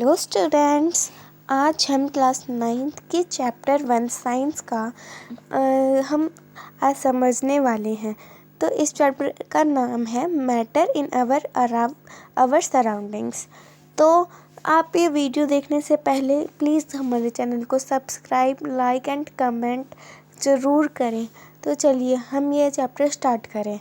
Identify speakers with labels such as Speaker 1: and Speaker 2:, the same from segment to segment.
Speaker 1: Hello students. आज हम class 9th के चैप्टर 1 साइंस का हम आज समझने वाले हैं। तो इस चैप्टर का नाम है मैटर इन आवर सराउंडिंग्स। तो आप ये वीडियो देखने से पहले प्लीज़ हमारे चैनल को सब्सक्राइब, लाइक एंड कमेंट ज़रूर करें। तो चलिए हम ये चैप्टर स्टार्ट करें।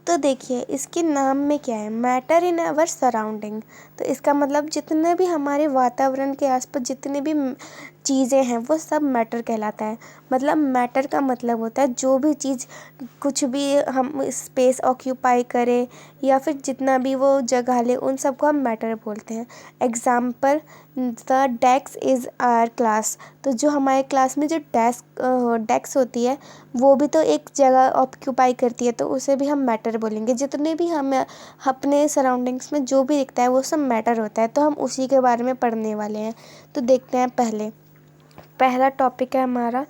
Speaker 1: तो देखिए इसके नाम में क्या है, मैटर इन आवर सराउंडिंग। तो इसका मतलब जितने भी हमारे वातावरण के आसपास जितने भी चीज़ें हैं वो सब मैटर कहलाता है। मतलब मैटर का मतलब होता है जो भी चीज़ कुछ भी हम स्पेस ऑक्यूपाई करें या फिर जितना भी वो जगह ले, उन सबको हम मैटर बोलते हैं। Example, the desk is our class. तो जो हमारे क्लास में जो डेस्क होती है वो भी तो एक जगह ऑक्यूपाई करती है, तो उसे भी हम मैटर बोलेंगे। जितने भी हमें अपने सराउंडिंग्स में जो भी दिखता है वो सब मैटर होता है। तो हम उसी के बारे में पढ़ने वाले हैं। तो देखते हैं पहला टॉपिक है हमारा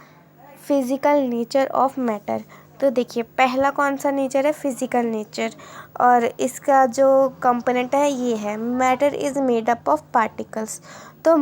Speaker 1: फिज़िकल नेचर ऑफ मैटर। तो देखिए पहला कौन सा नेचर है, फिज़िकल नेचर। और इसका जो कंपोनेंट है ये है, matter is made up of particles. तो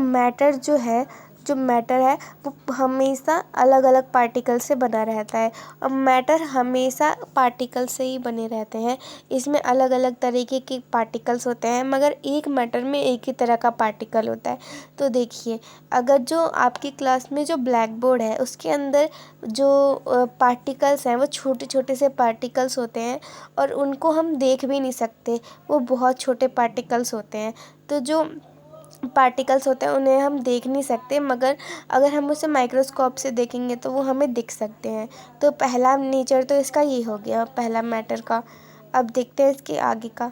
Speaker 1: जो मैटर है वो हमेशा अलग अलग पार्टिकल से बना रहता है। और मैटर हमेशा पार्टिकल से ही बने रहते हैं। इसमें अलग अलग तरीके के पार्टिकल्स होते हैं, मगर एक मैटर में एक ही तरह का पार्टिकल होता है। तो देखिए अगर जो आपकी क्लास में जो ब्लैक बोर्ड है उसके अंदर जो पार्टिकल्स हैं वो छोटे छोटे से पार्टिकल्स होते हैं और उनको हम देख भी नहीं सकते, वो बहुत छोटे पार्टिकल्स होते हैं। तो जो पार्टिकल्स होते हैं उन्हें हम देख नहीं सकते, मगर अगर हम उसे माइक्रोस्कोप से देखेंगे तो वो हमें दिख सकते हैं। तो पहला नेचर तो इसका ये हो गया, पहला मैटर का। अब देखते हैं इसके आगे का।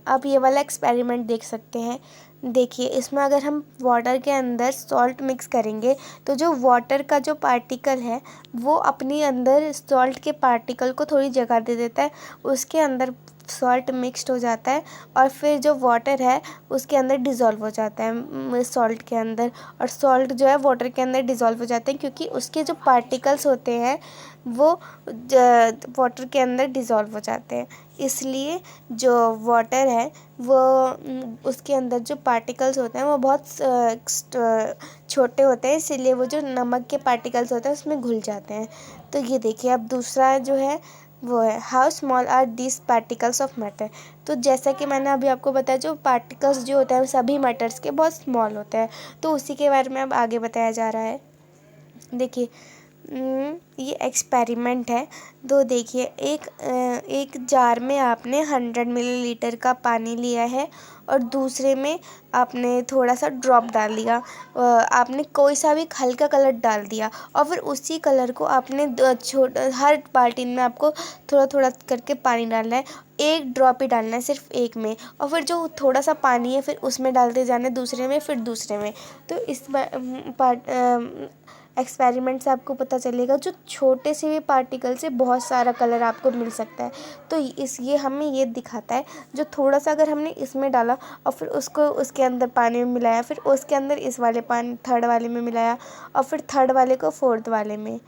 Speaker 1: आप ये वाला एक्सपेरिमेंट देख सकते हैं। देखिए इसमें अगर हम वाटर के अंदर सॉल्ट मिक्स करेंगे तो जो वाटर का जो पार्टिकल है वो अपने अंदर सॉल्ट के पार्टिकल को थोड़ी जगह दे देता है, उसके अंदर सॉल्ट मिक्स्ड हो जाता है और फिर जो वाटर है उसके अंदर डिज़ोल्व हो जाता है सॉल्ट के अंदर। और सॉल्ट जो है वाटर के अंदर डिज़ोल्व हो जाते हैं क्योंकि उसके जो पार्टिकल्स होते हैं वो वाटर के अंदर डिज़ोल्व हो जाते हैं। इसलिए जो वाटर है वो उसके अंदर जो पार्टिकल्स होते हैं वो बहुत छोटे होते हैं, इसीलिए वो जो नमक के पार्टिकल्स होते हैं उसमें घुल जाते हैं। तो ये देखिए अब दूसरा जो है वो है, how small are this particles of matter. तो जैसा कि मैंने अभी आपको बताया जो पार्टिकल्स जो होते हैं सभी मैटर्स के बहुत स्मॉल होते हैं, तो उसी के बारे में अब आगे बताया जा रहा है। देखिए ये एक्सपेरिमेंट है। तो देखिए एक जार में आपने 100 मिलीलीटर का पानी लिया है और दूसरे में आपने थोड़ा सा ड्रॉप डाल दिया। आपने कोई सा भी हल्का कलर डाल दिया और फिर उसी कलर को आपने हर बाल्टी में आपको थोड़ा थोड़ा करके पानी डालना है। एक ड्रॉप ही डालना है, सिर्फ एक में, और फिर जो थोड़ा सा पानी है फिर उसमें डालते जाना है, दूसरे में, फिर दूसरे में। तो इस एक्सपेरिमेंट से आपको पता चलेगा जो छोटे से भी पार्टिकल से बहुत सारा कलर आपको मिल सकता है। तो ये हमें ये दिखाता है जो थोड़ा सा अगर हमने इसमें डाला और फिर उसको उसके अंदर पानी में मिलाया, फिर उसके अंदर इस वाले पानी थर्ड वाले में मिलाया और फिर थर्ड वाले को फोर्थ वाले में।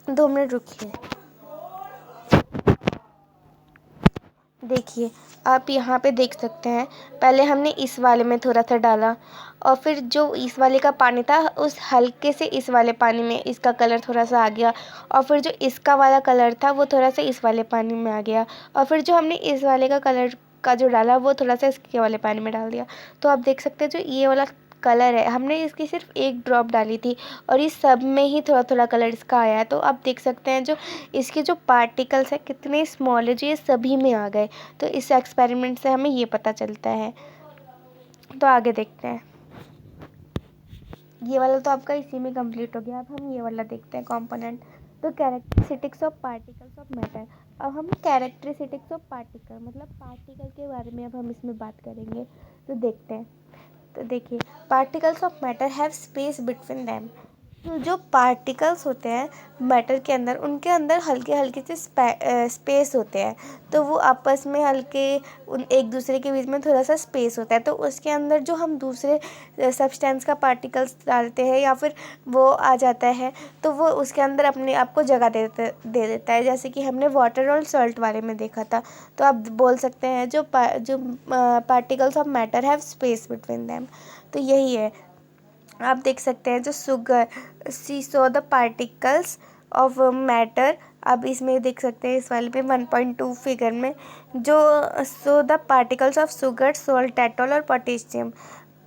Speaker 1: 2 मिनट रुकिए। देखिए आप यहाँ पे देख सकते हैं, पहले हमने इस वाले में थोड़ा सा डाला और फिर जो इस वाले का पानी था उस हल्के से इस वाले पानी में इसका कलर थोड़ा सा आ गया और फिर जो इसका वाला कलर था वो थोड़ा सा इस वाले पानी में आ गया और फिर जो हमने इस वाले का कलर का जो डाला वो थोड़ा सा इसके वाले पानी में डाल दिया। तो आप देख सकते हैं जो ये वाला कलर है हमने इसकी सिर्फ एक ड्रॉप डाली थी और इस सब में ही थोड़ा थोड़ा कलर इसका आया है। तो आप देख सकते हैं जो इसके जो पार्टिकल्स है कितने स्मॉल है, जो ये सभी में आ गए। तो इस एक्सपेरिमेंट से हमें ये पता चलता है। तो आगे देखते हैं। ये वाला तो आपका इसी में कंप्लीट हो गया। अब हम ये वाला देखते हैं कंपोनेंट। तो characteristics of particles of matter. अब हम कैरेक्टरिस्टिक्स ऑफ पार्टिकल मतलब पार्टिकल के बारे में अब हम इसमें बात करेंगे। तो देखते हैं। तो देखिए particles of matter have space between them. तो जो पार्टिकल्स होते हैं मैटर के अंदर, उनके अंदर हल्के हल्के से स्पेस होते हैं, तो वो आपस में हल्के एक दूसरे के बीच में थोड़ा सा स्पेस होता है, तो उसके अंदर जो हम दूसरे सब्सटेंस का पार्टिकल्स डालते हैं या फिर वो आ जाता है, तो वो उसके अंदर अपने आप को जगह दे देता है, जैसे कि हमने वाटर और सॉल्ट वाले में देखा था। तो आप बोल सकते हैं जो particles of matter have space between them, तो यही है। आप देख सकते हैं जो sugar see so the particles of matter, आप इसमें देख सकते हैं इस वाले में 1.2 फिगर में, जो so the particles of sugar salt एटॉल और potassium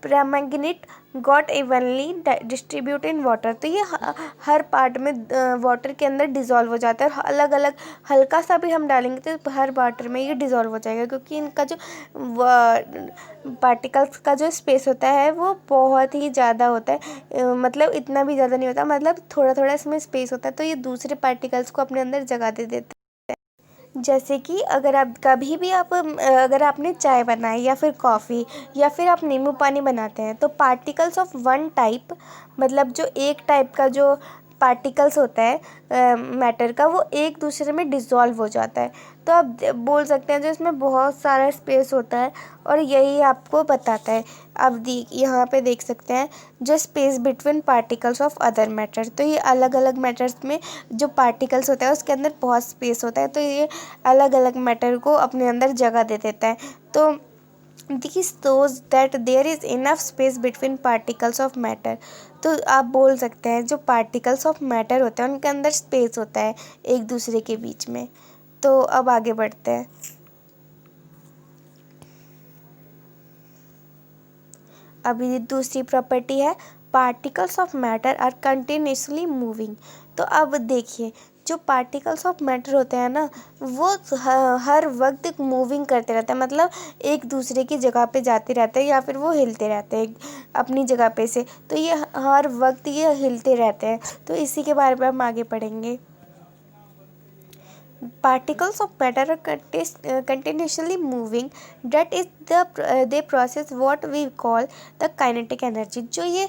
Speaker 1: permanganate got evenly distribute in water, तो ये हर पार्ट में वाटर के अंदर डिज़ोल्व हो जाता है, अलग अलग हल्का सा भी हम डालेंगे तो हर वाटर में ये डिज़ोल्व हो जाएगा, क्योंकि इनका जो पार्टिकल्स का जो स्पेस होता है वो बहुत ही ज़्यादा होता है, मतलब इतना भी ज़्यादा नहीं होता, मतलब थोड़ा थोड़ा इसमें स्पेस होता है, तो ये दूसरे पार्टिकल्स को अपने अंदर जगह दे देते हैं। जैसे कि अगर आप कभी भी अगर आपने चाय बनाई या फिर कॉफ़ी या फिर आप नींबू पानी बनाते हैं, तो पार्टिकल्स ऑफ वन टाइप, मतलब जो एक टाइप का जो पार्टिकल्स होता है मैटर का, वो एक दूसरे में डिज़ोल्व हो जाता है, तो आप बोल सकते हैं जो इसमें बहुत सारा स्पेस होता है और यही आपको बताता है। अब यहाँ पे देख सकते हैं जो space between particles of other matter, तो ये अलग अलग मैटर्स में जो पार्टिकल्स होता है उसके अंदर बहुत स्पेस होता है, तो ये अलग अलग मैटर को अपने अंदर जगह दे देता है। तो this shows that there is enough space between particles of matter, तो आप बोल सकते हैं जो पार्टिकल्स ऑफ मैटर होते हैं उनके अंदर स्पेस होता है एक दूसरे के बीच में। तो अब आगे बढ़ते हैं। अभी दूसरी प्रॉपर्टी है particles of matter are continuously moving, तो अब देखिए जो पार्टिकल्स ऑफ मैटर होते हैं ना, वो हर वक्त मूविंग करते रहते हैं, मतलब एक दूसरे की जगह पे जाते रहते हैं या फिर वो हिलते रहते हैं अपनी जगह पे से, तो ये हर वक्त ये हिलते रहते हैं, तो इसी के बारे में हम आगे पढ़ेंगे। Particles of matter are continuously moving, that is they process what we call the kinetic energy, जो ये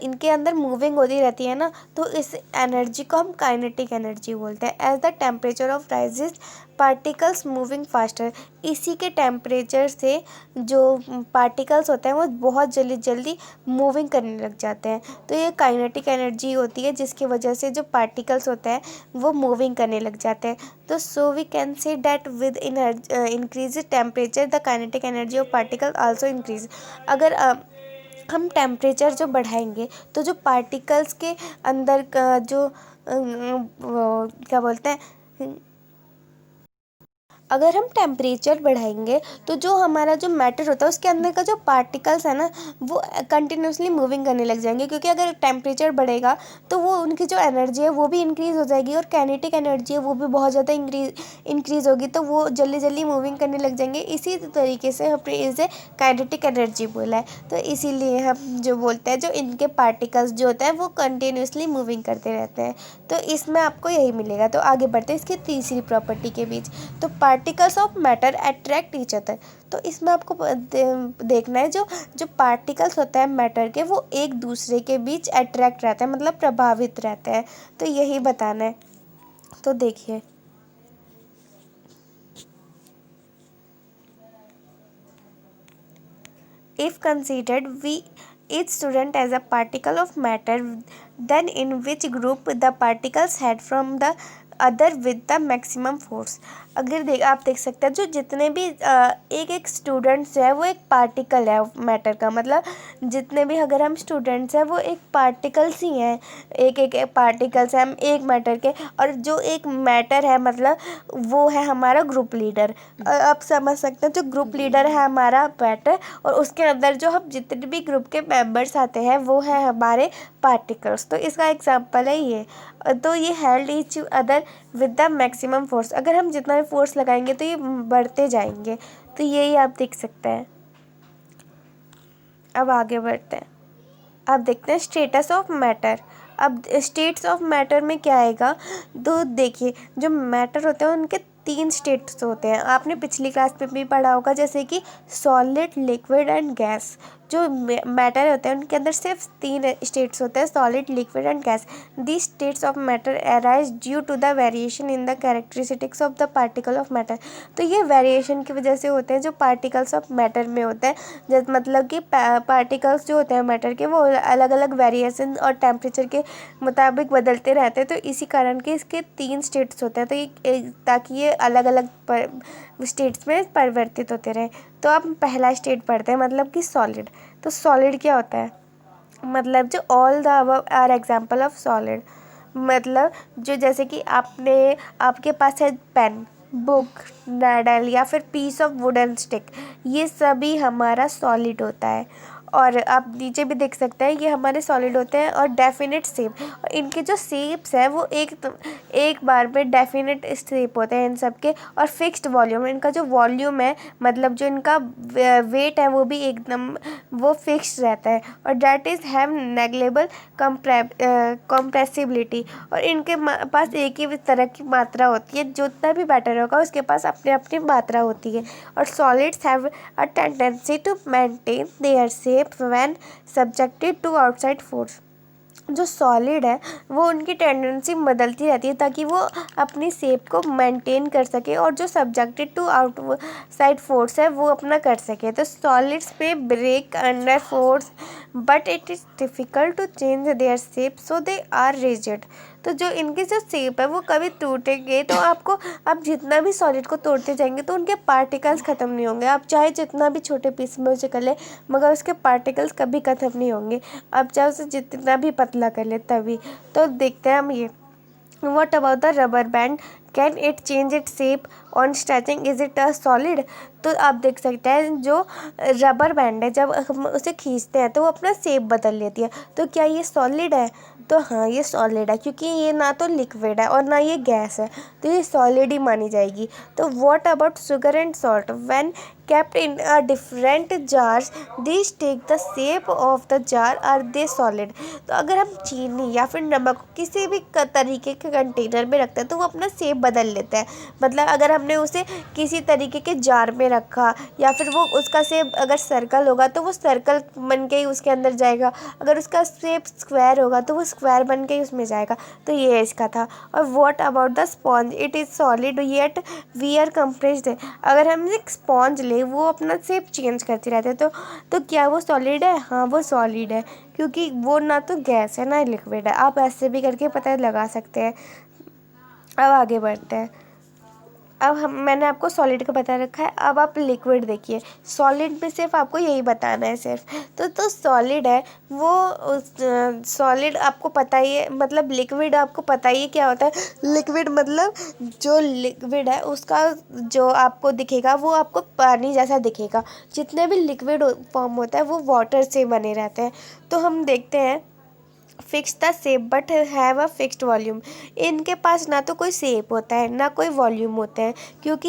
Speaker 1: इनके अंदर मूविंग होती रहती है ना, तो इस एनर्जी को हम काइनेटिक एनर्जी बोलते हैं। As the temperature of rises particles moving faster, इसी के टेम्परेचर से जो पार्टिकल्स होते हैं वो बहुत जल्दी जल्दी मूविंग करने लग जाते हैं, तो ये काइनेटिक एनर्जी होती है जिसकी वजह से जो पार्टिकल्स होते हैं वो मूविंग करने लग जाते हैं। तो so we can say that with increase temperature the kinetic energy of particle also increase, अगर हम टेम्परेचर जो बढ़ाएंगे तो जो पार्टिकल्स के अंदर का जो क्या बोलते हैं, अगर हम टेम्परेचर बढ़ाएंगे तो जो हमारा जो मैटर होता है उसके अंदर का जो पार्टिकल्स है ना वो कंटिन्यूसली मूविंग करने लग जाएंगे, क्योंकि अगर टेम्परेचर बढ़ेगा तो वो उनकी जो एनर्जी है वो भी इंक्रीज़ हो जाएगी और काइनेटिक एनर्जी है वो भी बहुत ज़्यादा इंक्रीज़ होगी, तो वो जल्दी जल्दी मूविंग करने लग जाएंगे। इसी तरीके से हमने इसे काइनेटिक एनर्जी बोला है, तो इसीलिए हम जो बोलते हैं जो इनके पार्टिकल्स जो होते हैं वो कंटिन्यूसली मूविंग करते रहते हैं, तो इसमें आपको यही मिलेगा। तो आगे बढ़ते हैं इसकी तीसरी प्रॉपर्टी के बीच, तो particles of matter attract each other, तो इसमें आपको देखना है जो जो पार्टिकल्स होते हैं मैटर के वो एक दूसरे के बीच अट्रैक्ट रहते हैं, मतलब प्रभावित रहते हैं, तो यही बताना है। तो देखिए if considered we each student as a particle of matter, then in which group the particles had from the other with the maximum force, अगर आप देख सकते हैं जो जितने भी एक एक स्टूडेंट्स है वो एक पार्टिकल है मैटर का, मतलब जितने भी अगर हम स्टूडेंट्स हैं वो एक पार्टिकल्स ही हैं, एक एक पार्टिकल्स हैं हम एक मैटर के, और जो एक मैटर है मतलब वो है हमारा ग्रुप लीडर। आप समझ सकते हैं जो ग्रुप लीडर है हमारा मैटर, और उसके अंदर जो हम जितने भी ग्रुप के मेंबर्स आते हैं वो है हमारे पार्टिकल्स, तो इसका एग्जांपल है ये। तो ये held each other with the maximum force, अगर हम जितना भी फोर्स लगाएंगे तो ये बढ़ते जाएंगे, तो यही आप देख सकते हैं। अब आगे बढ़ते हैं, अब देखते हैं स्टेटस ऑफ मैटर। अब स्टेट्स ऑफ मैटर में क्या आएगा, तो देखिए जो मैटर होते हैं उनके 3 स्टेट्स होते हैं, आपने पिछली क्लास में भी पढ़ा होगा, जैसे कि सॉलिड लिक्विड एंड गैस। जो मैटर होते हैं उनके अंदर सिर्फ 3 स्टेट्स होते हैं, solid, liquid and gas. These states of matter arise due to the variation in the characteristics of the particle of matter. तो ये वेरिएशन की वजह से होते हैं जो पार्टिकल्स ऑफ मैटर में होते हैं, जैसे मतलब कि पार्टिकल्स जो होते हैं मैटर के वो अलग अलग वेरिएशन और टेम्परेचर के मुताबिक बदलते रहते हैं। तो इसी कारण के इसके 3 स्टेट्स होते हैं, तो ये ताकि ये अलग अलग स्टेट्स में परिवर्तित होते रहे। तो अब पहला स्टेट पढ़ते हैं, मतलब कि सॉलिड। तो सॉलिड क्या होता है, मतलब जो all the above are example of solid. मतलब जो जैसे कि आपके पास है पेन, बुक, नैडल या फिर पीस ऑफ वुडन स्टिक, ये सभी हमारा सॉलिड होता है। और आप नीचे भी देख सकते हैं ये हमारे सॉलिड होते हैं और डेफिनेट शेप। और इनके जो शेप्स हैं वो एक बार में डेफिनेट शेप होते हैं इन सब के, और फिक्स्ड वॉल्यूम। इनका जो वॉल्यूम है मतलब जो इनका वेट है वो भी एकदम वो फिक्स्ड रहता है। और डैट इज़ हैव नेग्लेबल कंप्रेसिबिलिटी। और इनके पास एक ही तरह की मात्रा होती है, जितना भी बैटर होगा उसके पास अपनी अपनी मात्रा होती है। और solids have a tendency to maintain their shape when subjected to outside force. जो सॉलिड है वो उनकी टेंडेंसी बदलती रहती है ताकि वो अपनी शेप को मेंटेन कर सके, और जो सब्जेक्टेड टू आउटसाइड फोर्स है वो अपना कर सके। तो सॉलिड्स पे break under force but it is difficult to change their shape so they are rigid. तो जो इनकी जो शेप है वो कभी टूटेंगे तो आप जितना भी सॉलिड को तोड़ते जाएंगे तो उनके पार्टिकल्स ख़त्म नहीं होंगे। आप चाहे जितना भी छोटे पीस में उसे कर ले मगर उसके पार्टिकल्स कभी ख़त्म नहीं होंगे, आप चाहे उसे जितना भी पतला कर ले तभी। तो देखते हैं हम ये, what about the rubber band, can it change it shape on stretching, is it a solid. तो आप देख सकते हैं जो रबर बैंड है जब हम उसे खींचते हैं तो वो अपना शेप बदल लेती है। तो क्या ये सॉलिड है? तो हाँ ये सॉलिड है, क्योंकि ये ना तो लिक्विड है और ना ये गैस है, तो ये सॉलिड ही मानी जाएगी। तो what about sugar and salt, when kept in a different jars these take the shape of the jar, are they solid। तो अगर हम चीनी या फिर नमक किसी भी तरीके के कंटेनर में रखते हैं तो वो अपना शेप बदल लेता है। मतलब अगर हमने उसे किसी तरीके के जार में रखा या फिर वो उसका शेप अगर सर्कल होगा तो वो सर्कल बन के ही उसके अंदर जाएगा, अगर उसका शेप स्क्वायर होगा तो वो स्क्वायर बन के ही उसमें जाएगा। तो ये इसका था। और what about the sponge, it is solid yet we are compressed. अगर हम एक स्पॉन्ज ले वो अपना शेप चेंज करती रहती है, तो क्या वो सॉलिड है? हाँ वो सॉलिड है, क्योंकि वो ना तो गैस है ना लिक्विड है। आप ऐसे भी करके पता लगा सकते हैं। अब आगे बढ़ते हैं। अब मैंने आपको सॉलिड का बता रखा है, अब आप लिक्विड देखिए। सॉलिड में सिर्फ आपको यही बताना है सिर्फ। तो सॉलिड है वो सॉलिड आपको पता ही है, मतलब लिक्विड आपको पता ही है क्या होता है। लिक्विड मतलब जो लिक्विड है उसका जो आपको दिखेगा वो आपको पानी जैसा दिखेगा। जितने भी लिक्विड फॉर्म होता है वो वाटर से बने रहते हैं। तो हम देखते हैं fix the shape but have a fixed volume. इनके पास ना तो कोई शेप होता है ना कोई वॉल्यूम होता है, क्योंकि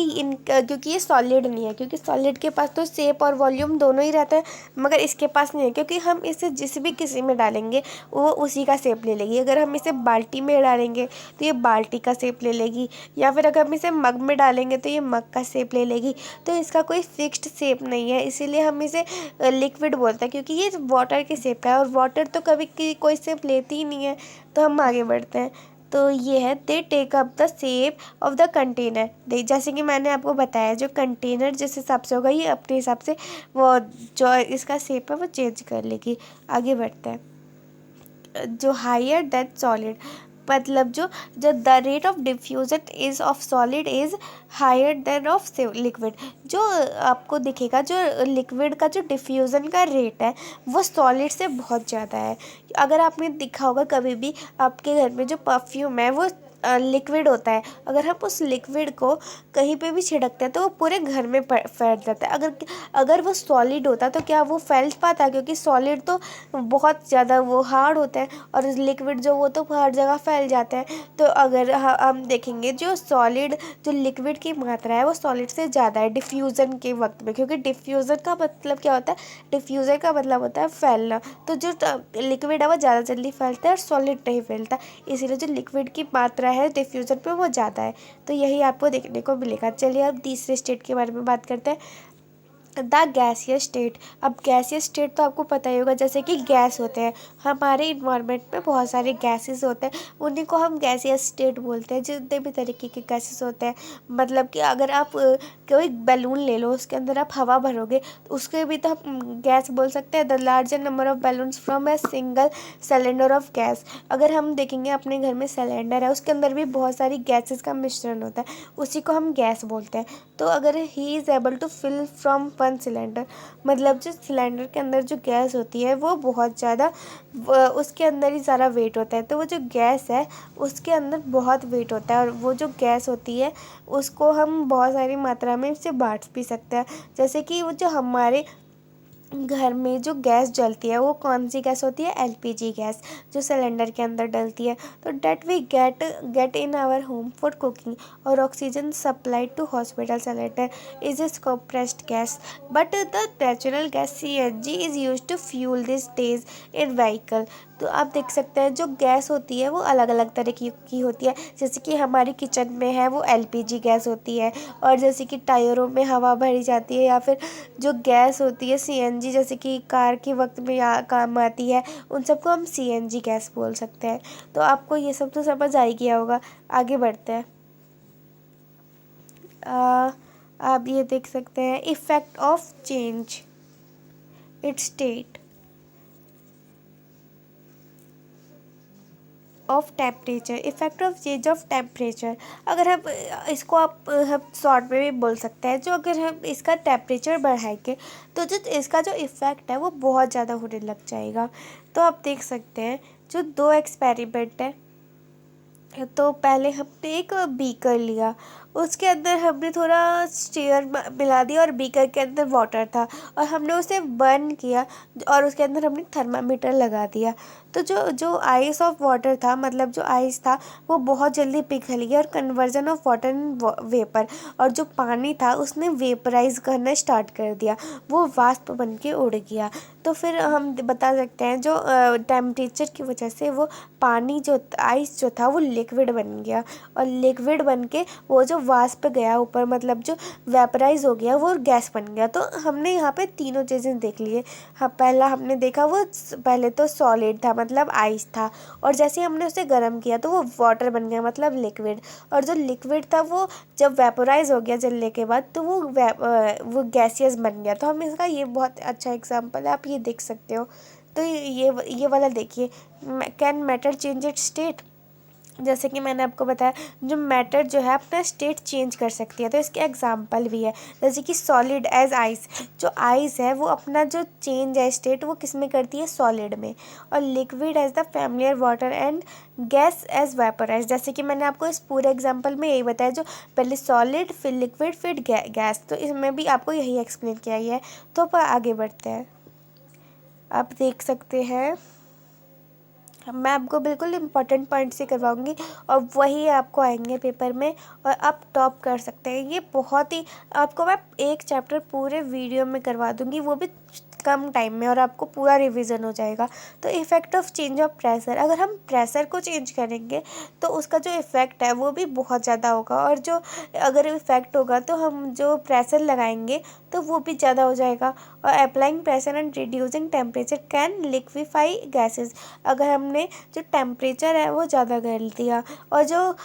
Speaker 1: ये सॉलिड नहीं है। क्योंकि सॉलिड के पास तो शेप और वॉल्यूम दोनों ही रहता है, मगर इसके पास नहीं है। क्योंकि हम इसे जिस भी किसी में डालेंगे वो उसी का शेप ले लेगी। अगर हम इसे बाल्टी में डालेंगे तो ये बाल्टी का शेप ले लेगी, या फिर अगर हम इसे मग में डालेंगे तो ये मग का शेप ले लेगी। तो इसका कोई फिक्स्ड शेप नहीं है, इसीलिए हम इसे लिक्विड बोलते हैं, क्योंकि ये वाटर की शेप है और वाटर तो कभी कोई शेप लेती ही नहीं है। तो हम आगे बढ़ते हैं। तो ये है they take up the shape of the container. जैसे कि मैंने आपको बताया जो कंटेनर जिस हिसाब से होगा ये अपने हिसाब से वो जो इसका शेप है वो चेंज कर लेगी। आगे बढ़ते हैं। जो हायर दैट सॉलिड, मतलब जो the rate of diffusion is of solid is higher than of liquid. जो आपको दिखेगा जो लिक्विड का जो डिफ्यूज़न का रेट है वो सॉलिड से बहुत ज़्यादा है। अगर आपने देखा होगा कभी भी आपके घर में जो परफ्यूम है वो लिक्विड होता है, अगर हम उस लिक्विड को कहीं पे भी छिड़कते हैं तो वो पूरे घर में फैल जाता है। अगर वो सॉलिड होता तो क्या वो फैल पाता? क्योंकि सॉलिड तो बहुत ज़्यादा वो हार्ड होता है और लिक्विड जो वो तो हर जगह फैल जाता है। तो अगर हम देखेंगे जो लिक्विड की मात्रा है वो सॉलिड से ज़्यादा है डिफ्यूज़न के वक्त में, क्योंकि डिफ्यूज़न का मतलब क्या होता है? डिफ्यूज़न का मतलब होता है फैलना। तो जो लिक्विड है वो ज़्यादा जल्दी फैलता है और सॉलिड नहीं फैलता, इसीलिए जो लिक्विड की मात्रा है डिफ्यूज़न पे वो ज़्यादा है। तो यही आपको देखने को मिलेगा। चलिए अब तीसरे स्टेट के बारे में बात करते हैं। The gaseous state. अब गैसियस स्टेट तो आपको पता ही होगा, जैसे कि गैस होते हैं हमारे इन्वायरमेंट में, बहुत सारे गैसेस होते हैं, उन्हीं को हम गैसियस स्टेट बोलते हैं। जितने भी तरीके के गैसेस होते हैं, मतलब कि अगर आप कोई बैलून ले लो, उसके अंदर आप हवा भरोगे तो उसके भी तो हम गैस बोल सकते हैं। The larger number of balloons from a single cylinder of gas. अगर हम देखेंगे अपने घर में सिलेंडर है, उसके अंदर भी बहुत सारी गैसेस का मिश्रण होता है, उसी को हम गैस बोलते हैं। तो अगर he is able to fill from one cylinder, मतलब जो सिलेंडर के अंदर जो गैस होती है वो बहुत ज़्यादा, उसके अंदर ही सारा वेट होता है, तो वो जो गैस है उसके अंदर बहुत वेट होता है, और वो जो गैस होती है उसको हम बहुत सारी मात्रा में इसे बांट भी सकते हैं। जैसे कि वो जो हमारे घर में जो गैस जलती है वो कौन सी गैस होती है, एलपीजी गैस, जो सिलेंडर के अंदर डलती है। तो that we get in our home for cooking, और oxygen supplied to hospital cylinder is is compressed gas, but the natural gas CNG is use to fuel this days in vehicle. तो आप देख सकते हैं जो गैस होती है वो अलग अलग तरह की होती है। जैसे कि हमारी किचन में है वो एलपीजी गैस होती है, और जैसे कि टायरों में हवा भरी जाती है, या फिर जो गैस होती है सीएनजी, जैसे कि कार के वक्त में काम आती है, उन सबको हम सीएनजी गैस बोल सकते हैं। तो आपको ये सब तो समझ आ ही गया होगा। आगे बढ़ते हैं। आप ये देख सकते हैं, effect of change it's state of temperature, effect of change of temperature. अगर हम इसको हम शॉर्ट में भी बोल सकते हैं, जो अगर हम इसका टेम्परेचर बढ़ाएंगे तो जो इसका जो इफ़ेक्ट है वो बहुत ज़्यादा होने लग जाएगा। तो आप देख सकते हैं जो दो एक्सपेरिमेंट है, तो पहले हमने एक बीकर लिया, उसके अंदर हमने थोड़ा स्टीयर मिला दिया, और बीकर के अंदर वाटर था, और हमने उसे बर्न किया, और उसके अंदर हमने थर्मामीटर लगा दिया। तो जो जो आइस ऑफ वाटर था, मतलब जो आइस था वो बहुत जल्दी पिघल गया, और conversion of water in vapour, और जो पानी था उसने वेपराइज करना स्टार्ट कर दिया, वो वाष्प बन के उड़ गया। तो फिर हम बता सकते हैं जो टेम्परेचर की वजह से वो पानी जो आइस जो था वो लिक्विड बन गया, और लिक्विड बन के वो जो वाष्प गया ऊपर, मतलब जो वेपराइज हो गया वो गैस बन गया। तो हमने यहाँ पे तीनों चीज़ें देख लिए। हाँ, पहला हमने देखा वो पहले तो सॉलिड था, मतलब आइस था, और जैसे हमने उसे गर्म किया तो वो वाटर बन गया, मतलब लिक्विड, और जो लिक्विड था वो जब वेपोराइज हो गया जलने के बाद तो वो गैसियस बन गया। तो हम इसका ये बहुत अच्छा एग्जांपल है, आप ये देख सकते हो। तो ये वाला देखिए, can matter change it's state. जैसे कि मैंने आपको बताया जो मैटर जो है अपना स्टेट चेंज कर सकती है, तो इसके एग्जांपल भी है। जैसे कि सॉलिड एज आइस, जो आइस है वो अपना जो चेंज है स्टेट वो किस में करती है, सॉलिड में। और liquid as the familiar water, and gas as vaporise. जैसे कि मैंने आपको इस पूरे एग्जाम्पल में यही बताया, जो पहले सॉलिड फिर लिक्विड फिर गैस, तो इसमें भी आपको यही एक्सप्लेन किया गया है। तो अब आगे बढ़ते हैं। आप देख सकते हैं, मैं आपको बिल्कुल इम्पोर्टेंट पॉइंट से करवाऊंगी, और वही आपको आएंगे पेपर में, और आप टॉप कर सकते हैं। ये बहुत ही, आपको मैं एक चैप्टर पूरे वीडियो में करवा दूंगी, वो भी कम टाइम में, और आपको पूरा रिवीजन हो जाएगा। तो effect of change of pressure, अगर हम प्रेशर को चेंज करेंगे तो उसका जो इफ़ेक्ट है वो भी बहुत ज़्यादा होगा, और जो अगर इफ़ेक्ट होगा तो हम जो प्रेशर लगाएंगे तो वो भी ज़्यादा हो जाएगा। और applying pressure and reducing temperature can liquefy gases, अगर हमने जो टेम्परेचर है वो ज़्यादा कर दिया, और जो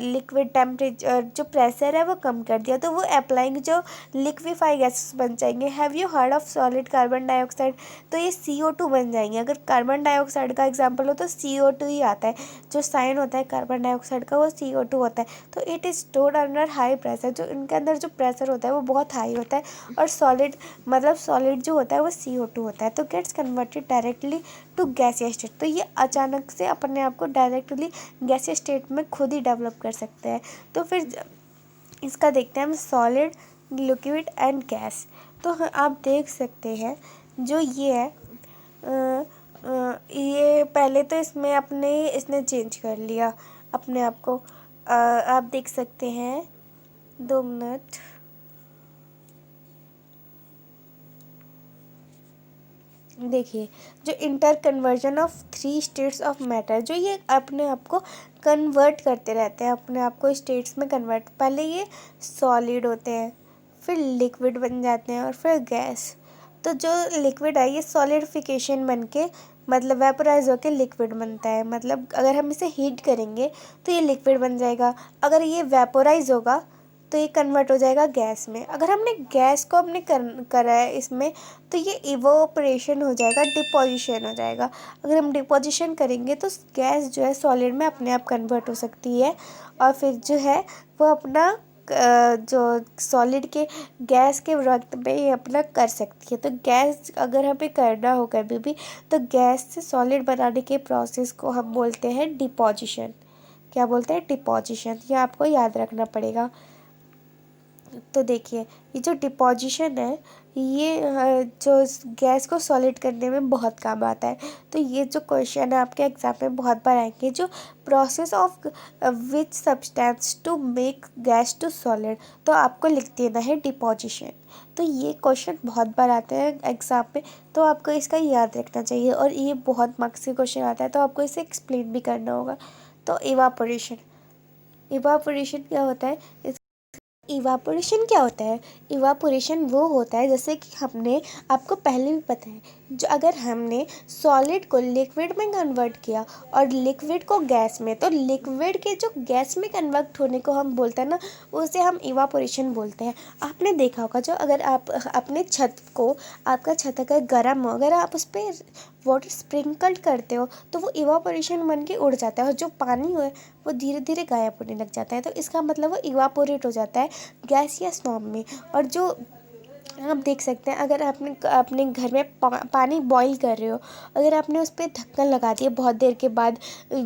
Speaker 1: लिक्विड टेम्परेचर जो प्रेशर है वो कम कर दिया, तो वो अप्लाइंग जो लिक्विफाई गैसेस बन जाएंगे। Have you heard of solid carbon dioxide, तो ये CO2 बन जाएंगे। अगर कार्बन डाइऑक्साइड का एग्जाम्पल हो तो CO2 ही आता है, जो साइन होता है कार्बन डाइऑक्साइड का वो CO2 होता है। तो it is stored under high pressure, जो इनके अंदर जो प्रेशर होता है वो बहुत हाई होता है, और सॉलिड मतलब सॉलिड जो होता है वो CO2 होता है, तो gets converted directly to gaseous state. तो ये अचानक से अपने आप को डायरेक्टली गैसियस स्टेट में खुद ही डेवलप कर सकते हैं। तो फिर इसका देखते हैं हम, सॉलिड लिक्विड एंड गैस। तो आप देख सकते हैं जो ये है, ये पहले तो इसमें इसने चेंज कर लिया अपने आप को। आप देख सकते हैं, 2 मिनट। देखिए, जो inter conversion of 3 states of matter, जो ये अपने आप को कन्वर्ट करते रहते हैं, अपने आप को स्टेट्स में कन्वर्ट। पहले ये सॉलिड होते हैं, फिर लिक्विड बन जाते हैं और फिर गैस। तो जो लिक्विड है ये सॉलिडिफिकेशन बन के मतलब वेपोराइज होकर लिक्विड बनता है। मतलब अगर हम इसे हीट करेंगे तो ये लिक्विड बन जाएगा। अगर ये वेपोराइज होगा तो ये कन्वर्ट हो जाएगा गैस में। अगर हमने गैस को करा है इसमें तो ये इवोपरेशन हो जाएगा, डिपोजिशन हो जाएगा। अगर हम डिपोजिशन करेंगे तो गैस जो है सॉलिड में अपने आप कन्वर्ट हो सकती है और फिर जो है वो अपना जो सॉलिड के गैस के वक्त में ये अपना कर सकती है। तो गैस अगर हमें करना हो कभी भी तो गैस से सॉलिड बनाने के प्रोसेस को हम बोलते हैं डिपोजिशन। क्या बोलते हैं? डिपोजिशन। ये आपको याद रखना पड़ेगा। तो देखिए ये जो डिपोजिशन है ये जो गैस को सॉलिड करने में बहुत काम आता है। तो ये जो क्वेश्चन है आपके एग्जाम में बहुत बार आएंगे, जो process of which substance to make gas to solid, तो आपको लिख देना है डिपोजिशन। तो ये क्वेश्चन बहुत बार आते हैं एग्जाम में, तो आपको इसका याद रखना चाहिए और ये बहुत मार्क्स के क्वेश्चन आता है तो आपको इसे एक्सप्लेन भी करना होगा। तो इवापोरेशन, इवापोरेशन क्या होता है? इवापोरेशन क्या होता है? इवापोरेशन वो होता है जैसे कि हमने, आपको पहले भी पता है, जो अगर हमने सॉलिड को लिक्विड में कन्वर्ट किया और लिक्विड को गैस में, तो लिक्विड के जो गैस में कन्वर्ट होने को हम बोलते हैं ना, उसे हम इवापोरेशन बोलते हैं। आपने देखा होगा जो अगर आप अपने छत को, आपका छत अगर गर्म हो, अगर आप उस पर वाटर स्प्रिंकल करते हो तो वो इवापोरेशन बन के उड़ जाता है और जो पानी है वो धीरे धीरे गायब होने लग जाता है। तो इसका मतलब वो इवापोरेट हो जाता है गैस या स्टॉर्म में। और जो आप देख सकते हैं, अगर आपने अपने घर में पानी बॉईल कर रहे हो, अगर आपने उस पर ढक्कन लगा दिया बहुत देर के बाद,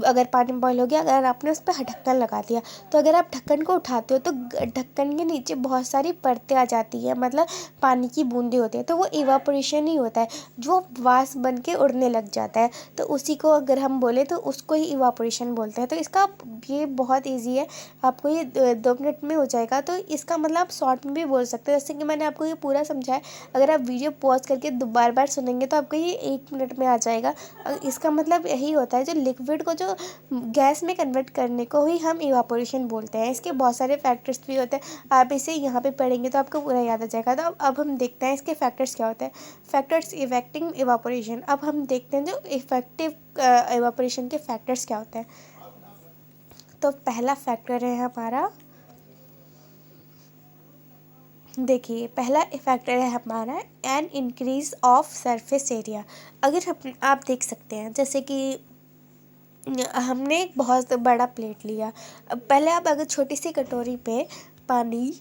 Speaker 1: अगर पानी बॉईल हो गया, अगर आपने उस पर ढक्कन लगा दिया तो अगर आप ढक्कन को उठाते हो तो ढक्कन के नीचे बहुत सारी परतें आ जाती है, मतलब पानी की बूंदें होती है, तो वो इवापोरेशन ही होता है, जो वाष्प बन के उड़ने लग जाता है। तो उसी को अगर हम बोले तो उसको ही इवापोरेशन बोलते हैं। तो इसका ये बहुत ईजी है, आपको ये 2 मिनट में हो जाएगा। तो इसका मतलब आप शॉर्ट में भी बोल सकते हैं, जैसे कि मैंने आपको ये पूरा समझाया। अगर आप वीडियो पॉज करके बार बार सुनेंगे तो आपको ये 1 मिनट में आ जाएगा। इसका मतलब यही होता है, जो लिक्विड को जो गैस में कन्वर्ट करने को ही हम इवापोरेशन बोलते हैं। इसके बहुत सारे फैक्टर्स भी होते हैं, आप इसे यहाँ पे पढ़ेंगे तो आपको पूरा याद आ जाएगा। तो अब हम देखते हैं इसके फैक्टर्स क्या होते हैं। Factors affecting evaporation. अब हम देखते हैं जो इफेक्टिव इवापोरेशन के फैक्टर्स क्या होते हैं। तो पहला फैक्टर है हमारा, देखिए पहला फैक्टर है हमारा an increase of surface area. अगर आप देख सकते हैं जैसे कि हमने एक बहुत बड़ा प्लेट लिया, पहले आप अगर छोटी सी कटोरी पे पानी